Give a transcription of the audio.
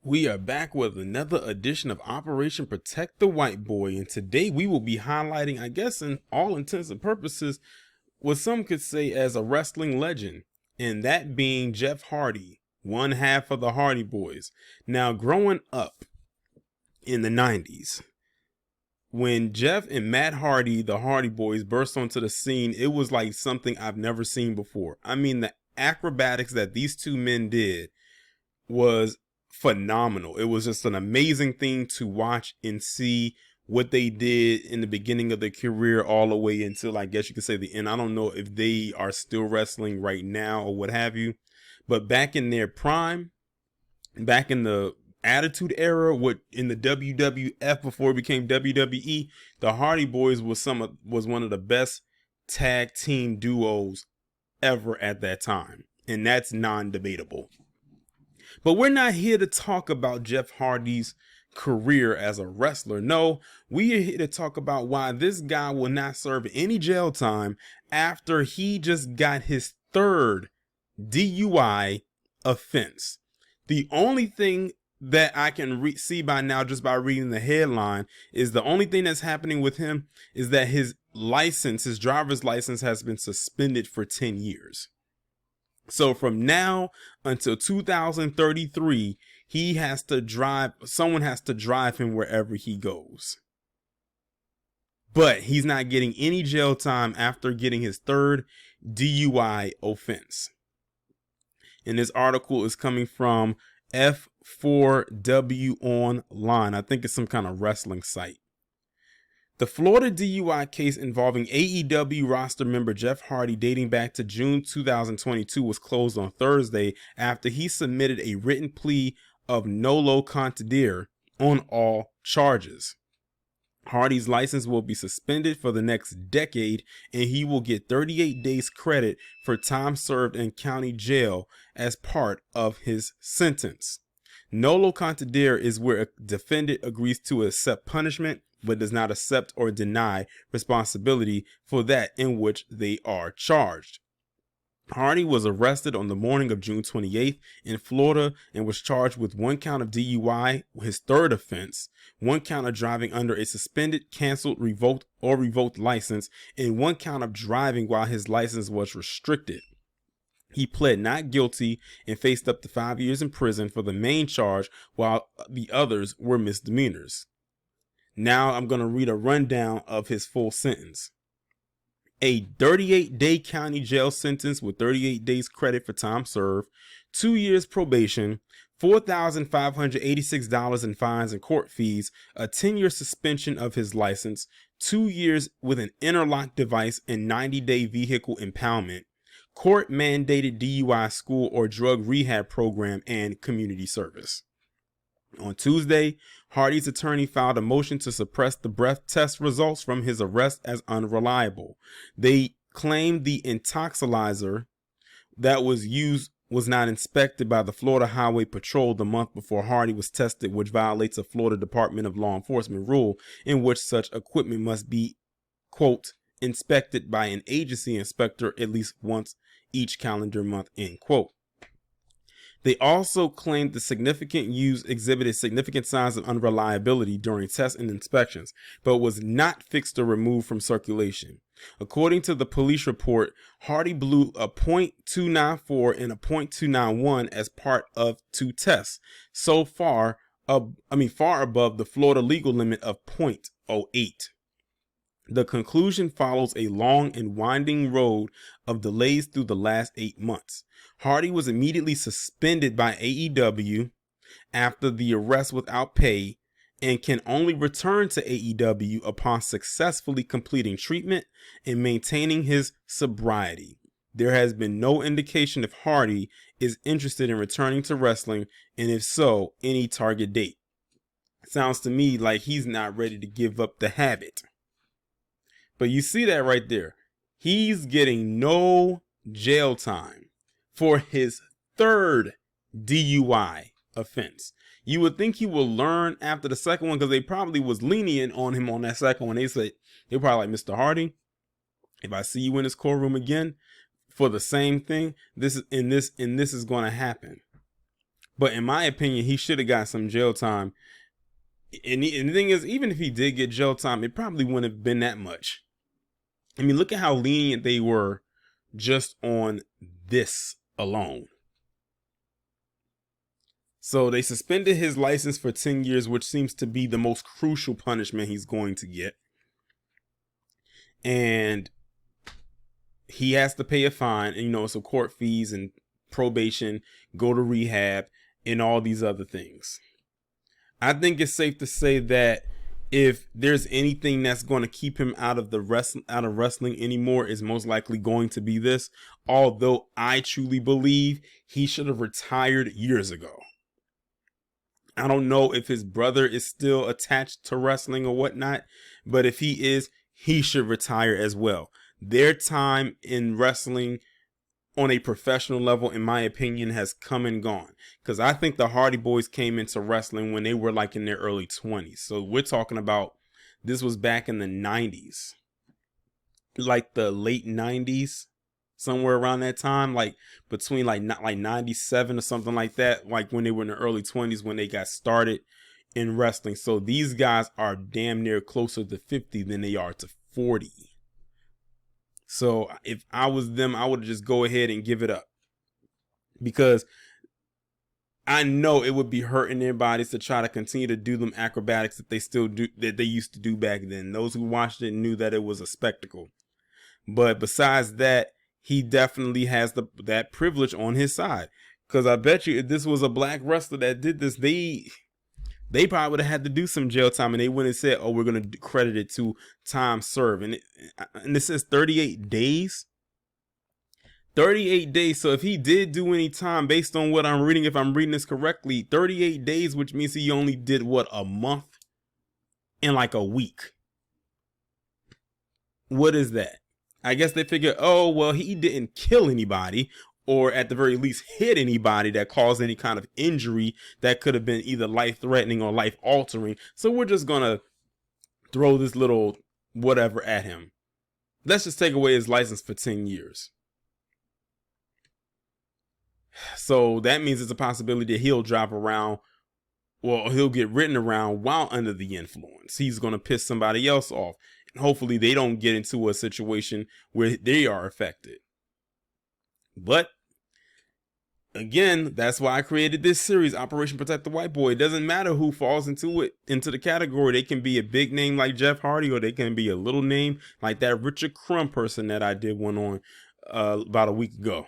We are back with another edition of Operation Protect the White Boy, and today we will be highlighting, I guess in all intents and purposes, what some could say as a wrestling legend, and that being Jeff Hardy, one half of the Hardy Boys. Now, growing up in the 90s, when Jeff and Matt Hardy, the Hardy Boys, burst onto the scene, it was like something I've never seen before. I mean, the acrobatics that these two men did was phenomenal. It was just an amazing thing to watch and see what they did in the beginning of their career all the way until, I guess you could say, the end. I don't know if they are still wrestling right now or what have you, but back in their prime, back in the Attitude Era, in the WWF before it became WWE, the Hardy Boys was one of the best tag team duos ever at that time, and that's non-debatable. But we're not here to talk about Jeff Hardy's career as a wrestler. No, we are here to talk about why this guy will not serve any jail time after he just got his third DUI offense. The only thing that I can see by now, just by reading the headline, is the only thing that's happening with him is that his driver's license has been suspended for 10 years. So from now until 2033, someone has to drive him wherever he goes. But he's not getting any jail time after getting his third DUI offense. And this article is coming from F4W Online. I think it's some kind of wrestling site. The Florida DUI case involving AEW roster member Jeff Hardy dating back to June 2022 was closed on Thursday after he submitted a written plea of nolo contendere on all charges. Hardy's license will be suspended for the next decade, and he will get 38 days credit for time served in county jail as part of his sentence. Nolo contendere is where a defendant agrees to accept punishment but does not accept or deny responsibility for that in which they are charged. Hardy was arrested on the morning of June 28th in Florida and was charged with 1 count of DUI, his third offense, 1 count of driving under a suspended, canceled, revoked license, and 1 count of driving while his license was restricted. He pled not guilty and faced up to 5 years in prison for the main charge, while the others were misdemeanors. Now I'm going to read a rundown of his full sentence. A 38-day county jail sentence with 38 days credit for time served, 2 years probation, $4,586 in fines and court fees, a 10-year suspension of his license, 2 years with an interlock device and 90-day vehicle impoundment, court-mandated DUI school or drug rehab program, and community service. On Tuesday, Hardy's attorney filed a motion to suppress the breath test results from his arrest as unreliable. They claimed the intoxilizer that was used was not inspected by the Florida Highway Patrol the month before Hardy was tested, which violates a Florida Department of Law Enforcement rule in which such equipment must be, quote, inspected by an agency inspector at least once each calendar month, end quote. They also claimed the significant use exhibited significant signs of unreliability during tests and inspections, but was not fixed or removed from circulation. According to the police report, Hardy blew a .294 and a .291 as part of 2 tests, far above the Florida legal limit of .08. The conclusion follows a long and winding road of delays through the last 8 months. Hardy was immediately suspended by AEW after the arrest without pay and can only return to AEW upon successfully completing treatment and maintaining his sobriety. There has been no indication if Hardy is interested in returning to wrestling, and if so, any target date. Sounds to me like he's not ready to give up the habit. But you see that right there. He's getting no jail time for his third DUI offense. You would think he will learn after the second one, because they probably was lenient on him on that second one. They're probably like, Mr. Hardy, if I see you in this courtroom again for the same thing, this is going to happen. But in my opinion, he should have got some jail time. And the thing is, even if he did get jail time, it probably wouldn't have been that much. I mean, look at how lenient they were just on this alone. So they suspended his license for 10 years, which seems to be the most crucial punishment he's going to get. And he has to pay a fine, and, you know, some court fees and probation, go to rehab, and all these other things. I think it's safe to say that if there's anything that's going to keep him out of wrestling anymore, is most likely going to be this. Although I truly believe he should have retired years ago. I don't know if his brother is still attached to wrestling or whatnot, but if he is, he should retire as well. Their time in wrestling on a professional level, in my opinion, has come and gone. Because I think the Hardy Boys came into wrestling when they were like in their early 20s. So we're talking about, this was back in the 90s. Like the late 90s. Somewhere around that time. Like between like 97 or something like that. Like when they were in the early 20s when they got started in wrestling. So these guys are damn near closer to 50 than they are to 40. So if I was them, I would just go ahead and give it up, because I know it would be hurting their bodies to try to continue to do them acrobatics that they still do, that they used to do back then. Those who watched it knew that it was a spectacle. But besides that, he definitely has that privilege on his side, because I bet you if this was a black wrestler that did this, they probably would have had to do some jail time, and they wouldn't have said, oh, we're going to credit it to time served. And it says 38 days. 38 days. So if he did do any time, based on what I'm reading, if I'm reading this correctly, 38 days, which means he only did what, a month and like a week. What is that? I guess they figure, oh, well, he didn't kill anybody, or at the very least hit anybody that caused any kind of injury that could have been either life-threatening or life-altering. So we're just going to throw this little whatever at him. Let's just take away his license for 10 years. So that means it's a possibility that he'll drive around, or he'll get ridden around while under the influence. He's going to piss somebody else off. And hopefully they don't get into a situation where they are affected. But again, that's why I created this series, Operation Protect the White Boy. It doesn't matter who falls into the category. They can be a big name like Jeff Hardy, or they can be a little name like that Richard Crum person that I did one on about a week ago.